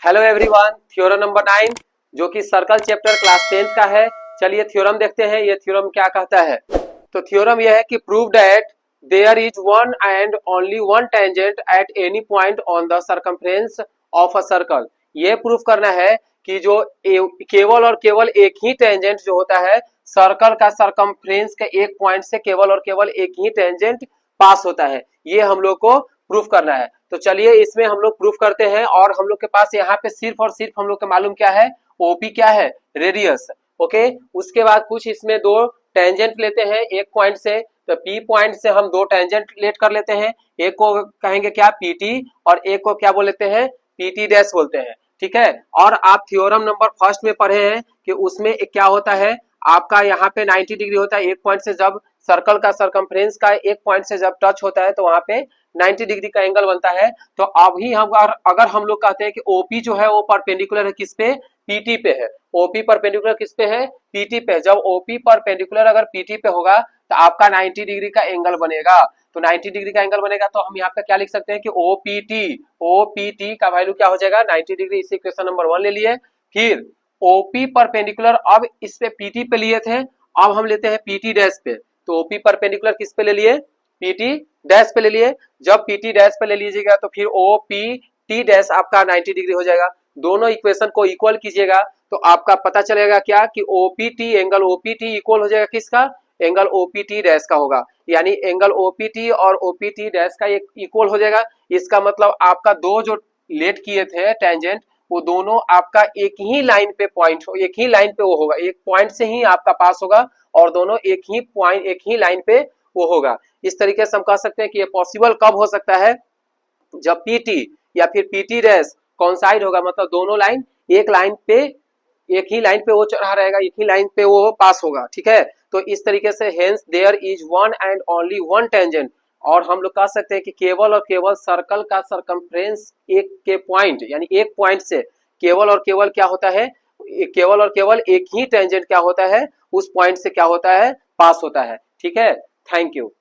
Hello everyone, theorem number 9 जो कि circle chapter class 10th का है। चलिए थ्योरम देखते हैं ये थ्योरम क्या कहता है। तो थ्योरम यह है कि prove that there is one and only one tangent at any point on the circumference of a circle. ये प्रूव करना है कि जो केवल और केवल एक ही टेंजेंट जो होता है सर्कल का सर्कमफ्रेंस के एक पॉइंट से केवल और केवल एक ही टेंजेंट पास होता है। ये हम लोग को प्रूफ करना है। तो चलिए इसमें हम लोग प्रूफ करते हैं। और हम लोग के पास यहाँ पे सिर्फ और सिर्फ हम लोग को मालूम क्या है, ओपी क्या है, रेडियस। ओके, उसके बाद कुछ इसमें दो टेंजेंट लेते हैं एक पॉइंट से। तो पी पॉइंट से हम दो टेंजेंट लेट कर लेते हैं, एक को कहेंगे क्या, पीटी, और एक को क्या बोल लेते हैं, पीटी डैश बोलते हैं। ठीक है। और आप थ्योरम नंबर फर्स्ट में पढ़े हैं कि उसमें क्या होता है, आपका यहाँ पे 90 डिग्री होता है। एक पॉइंट से जब सर्कल का सर्कमफ्रेंस का एक पॉइंट से जब टच होता है तो वहां पे 90 डिग्री का एंगल बनता है। तो अभी हम अगर हम लोग कहते हैं कि ओपी जो है वो परपेंडिकुलर है किस पे, पीटी पे है। ओपी परपेंडिकुलर किस पे है, पीटी पे। जब ओपी परपेंडिकुलर अगर पीटी पे होगा तो आपका 90 डिग्री का एंगल बनेगा। तो 90 डिग्री का एंगल बनेगा तो हम यहाँ पे क्या लिख सकते हैं कि ओपीटी का वैल्यू क्या हो जाएगा, 90 डिग्री। इसी क्वेश्चन नंबर 1 ले लिए। फिर ओपी परपेंडिकुलर, अब इस पे पीटी पे लिए थे, अब हम लेते हैं पीटी डैश पे। तो ओपी परपेंडिकुलर किस पे ले लिए, पीटी डैश पे ले लिए। जब पीटी डैश पे ले लीजिएगा तो फिर ओ पी टी डैश आपका 90 डिग्री हो जाएगा। दोनों इक्वेशन को इक्वल कीजिएगा तो आपका पता चलेगा क्या कि ओपीटी एंगल ओपीटी इक्वल हो जाएगा किसका, एंगल ओपीटी डैश का होगा। यानी एंगल ओपीटी और ओपीटी डैश का एक इक्वल हो जाएगा। इसका मतलब आपका दो जो लेट किए थे टेंजेंट वो दोनों आपका एक ही लाइन पे पॉइंट हो, एक ही लाइन पे वो होगा, एक पॉइंट से ही आपका पास होगा और दोनों एक ही पॉइंट एक ही लाइन पे वो होगा। इस तरीके से हम कह सकते हैं कि ये पॉसिबल कब हो सकता है, जब पीटी या फिर पीटी डैश कॉन्साइड होगा, मतलब दोनों लाइन एक लाइन पे एक ही लाइन पे वो चढ़ा रहेगा, एक ही लाइन पे वो पास होगा। ठीक है। तो इस तरीके से hence there is one and only one tangent. और हम लोग कह सकते हैं कि केवल और केवल सर्कल का सरकमफ्रेंस एक के पॉइंट यानी एक पॉइंट से केवल और केवल क्या होता है, केवल और केवल एक ही टेंजेंट क्या होता है, उस पॉइंट से क्या होता है, पास होता है। ठीक है। Thank you.